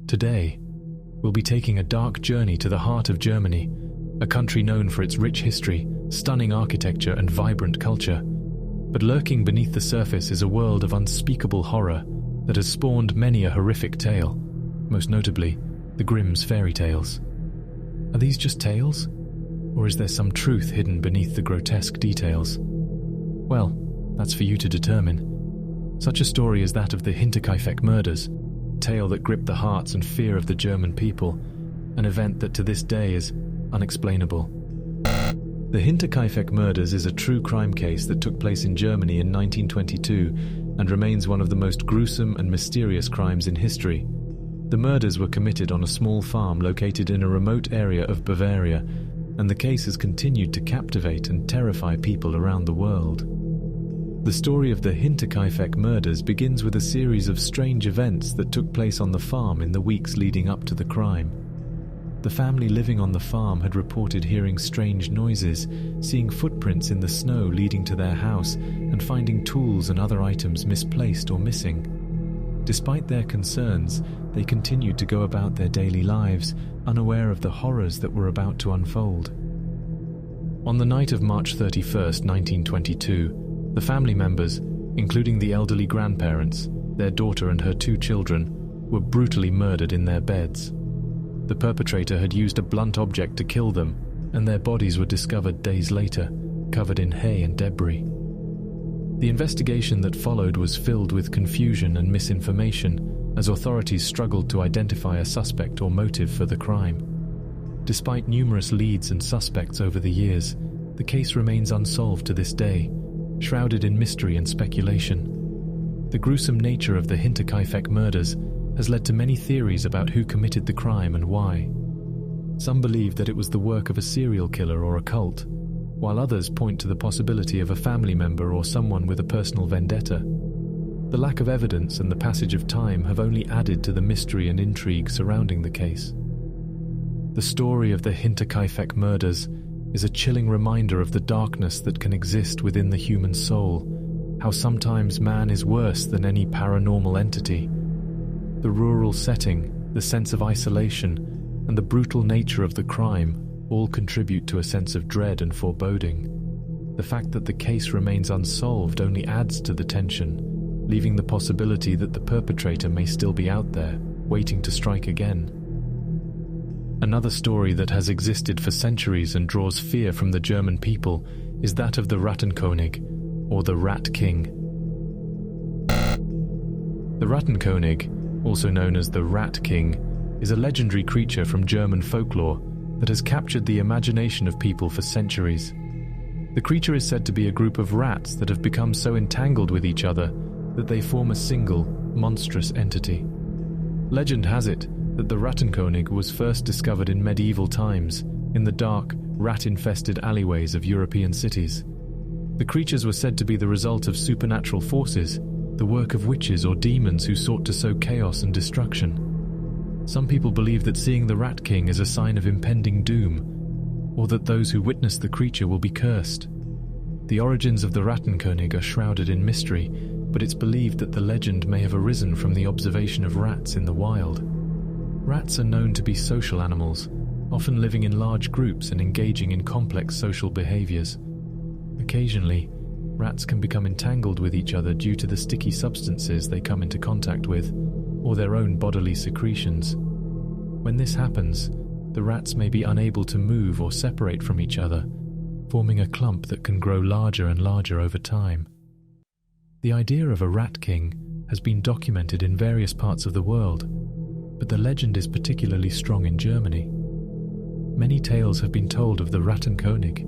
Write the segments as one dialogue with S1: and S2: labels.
S1: Today, we'll be taking a dark journey to the heart of Germany, a country known for its rich history, stunning architecture, and vibrant culture. But lurking beneath the surface is a world of unspeakable horror that has spawned many a horrific tale, most notably the Grimm's fairy tales. Are these just tales? Or is there some truth hidden beneath the grotesque details? Well, that's for you to determine. Such a story is that of the Hinterkaifeck Murders, a tale that gripped the hearts and fear of the German people, an event that to this day is unexplainable. The Hinterkaifeck Murders is a true crime case that took place in Germany in 1922 and remains one of the most gruesome and mysterious crimes in history. The murders were committed on a small farm located in a remote area of Bavaria, and the case has continued to captivate and terrify people around the world. The story of the Hinterkaifeck Murders begins with a series of strange events that took place on the farm in the weeks leading up to the crime. The family living on the farm had reported hearing strange noises, seeing footprints in the snow leading to their house, and finding tools and other items misplaced or missing. Despite their concerns, they continued to go about their daily lives, unaware of the horrors that were about to unfold. On the night of March 31st, 1922, the family members, including the elderly grandparents, their daughter and her 2 children, were brutally murdered in their beds. The perpetrator had used a blunt object to kill them, and their bodies were discovered days later, covered in hay and debris. The investigation that followed was filled with confusion and misinformation, as authorities struggled to identify a suspect or motive for the crime. Despite numerous leads and suspects over the years, the case remains unsolved to this day, shrouded in mystery and speculation. The gruesome nature of the Hinterkaifeck Murders has led to many theories about who committed the crime and why. Some believe that it was the work of a serial killer or a cult, while others point to the possibility of a family member or someone with a personal vendetta. The lack of evidence and the passage of time have only added to the mystery and intrigue surrounding the case. The story of the Hinterkaifeck Murders is a chilling reminder of the darkness that can exist within the human soul, how sometimes man is worse than any paranormal entity. The rural setting, the sense of isolation, and the brutal nature of the crime all contribute to a sense of dread and foreboding. The fact that the case remains unsolved only adds to the tension, leaving the possibility that the perpetrator may still be out there, waiting to strike again. Another story that has existed for centuries and draws fear from the German people is that of the Rattenkönig, or the Rat King. The Rattenkönig, also known as the Rat King, is a legendary creature from German folklore that has captured the imagination of people for centuries. The creature is said to be a group of rats that have become so entangled with each other that they form a single, monstrous entity. Legend has it that the Rattenkönig was first discovered in medieval times, in the dark, rat-infested alleyways of European cities. The creatures were said to be the result of supernatural forces, the work of witches or demons who sought to sow chaos and destruction. Some people believe that seeing the Rat King is a sign of impending doom, or that those who witness the creature will be cursed. The origins of the Rattenkönig are shrouded in mystery, but it's believed that the legend may have arisen from the observation of rats in the wild. Rats are known to be social animals, often living in large groups and engaging in complex social behaviors. Occasionally, rats can become entangled with each other due to the sticky substances they come into contact with, or their own bodily secretions. When this happens, the rats may be unable to move or separate from each other, forming a clump that can grow larger and larger over time. The idea of a Rat King has been documented in various parts of the world, but the legend is particularly strong in Germany. Many tales have been told of the Rattenkönig,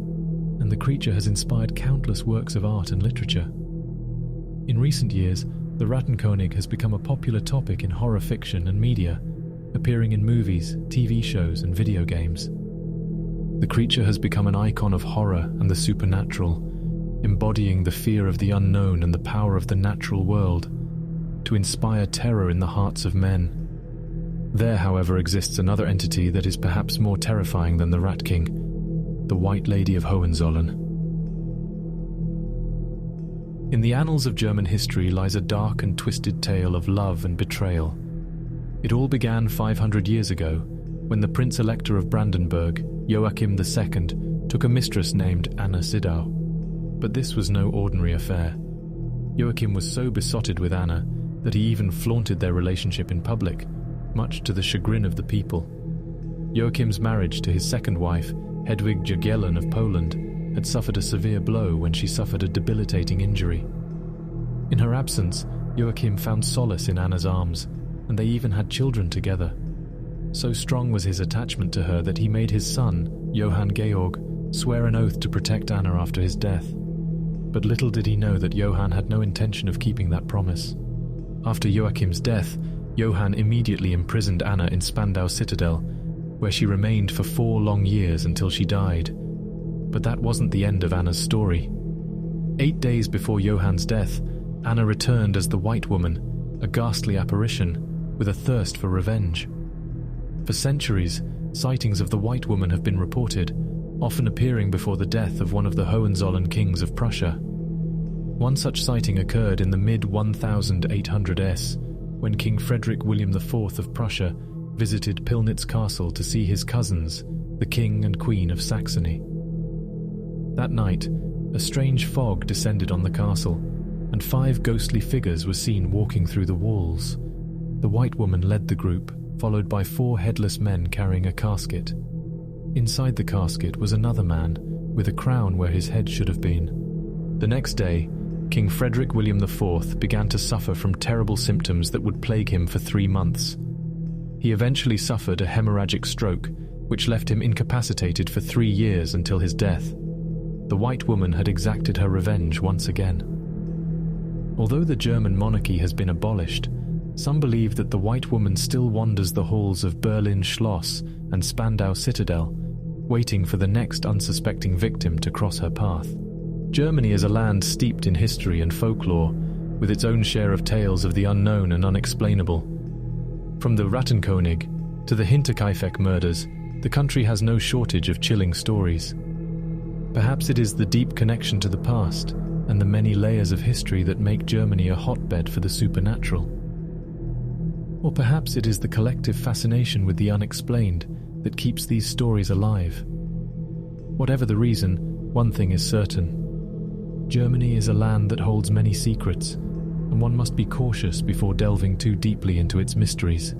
S1: and the creature has inspired countless works of art and literature. In recent years, the Rattenkönig has become a popular topic in horror fiction and media, appearing in movies, TV shows, and video games. The creature has become an icon of horror and the supernatural, embodying the fear of the unknown and the power of the natural world, to inspire terror in the hearts of men. There, however, exists another entity that is perhaps more terrifying than the Rat King, the White Lady of Hohenzollern. In the annals of German history lies a dark and twisted tale of love and betrayal. It all began 500 years ago, when the Prince Elector of Brandenburg, Joachim II, took a mistress named Anna Sidau. But this was no ordinary affair. Joachim was so besotted with Anna that he even flaunted their relationship in public, much to the chagrin of the people. Joachim's marriage to his second wife, Hedwig Jagiellon of Poland, had suffered a severe blow when she suffered a debilitating injury. In her absence, Joachim found solace in Anna's arms, and they even had children together. So strong was his attachment to her that he made his son, Johann Georg, swear an oath to protect Anna after his death. But little did he know that Johann had no intention of keeping that promise. After Joachim's death, Johann immediately imprisoned Anna in Spandau Citadel, where she remained for 4 long years until she died. But that wasn't the end of Anna's story. 8 days before Johann's death, Anna returned as the White Woman, a ghastly apparition, with a thirst for revenge. For centuries, sightings of the White Woman have been reported, often appearing before the death of one of the Hohenzollern kings of Prussia. One such sighting occurred in the mid-1800s, when King Frederick William IV of Prussia visited Pillnitz Castle to see his cousins, the King and Queen of Saxony. That night, a strange fog descended on the castle, and 5 ghostly figures were seen walking through the walls. The White Woman led the group, followed by 4 headless men carrying a casket. Inside the casket was another man, with a crown where his head should have been. The next day, King Frederick William IV began to suffer from terrible symptoms that would plague him for 3 months. He eventually suffered a hemorrhagic stroke, which left him incapacitated for 3 years until his death. The White Woman had exacted her revenge once again. Although the German monarchy has been abolished, some believe that the White Woman still wanders the halls of Berlin Schloss and Spandau Citadel, waiting for the next unsuspecting victim to cross her path. Germany is a land steeped in history and folklore, with its own share of tales of the unknown and unexplainable. From the Rattenkönig to the Hinterkaifeck Murders, the country has no shortage of chilling stories. Perhaps it is the deep connection to the past and the many layers of history that make Germany a hotbed for the supernatural. Or perhaps it is the collective fascination with the unexplained that keeps these stories alive. Whatever the reason, one thing is certain. Germany is a land that holds many secrets, and one must be cautious before delving too deeply into its mysteries.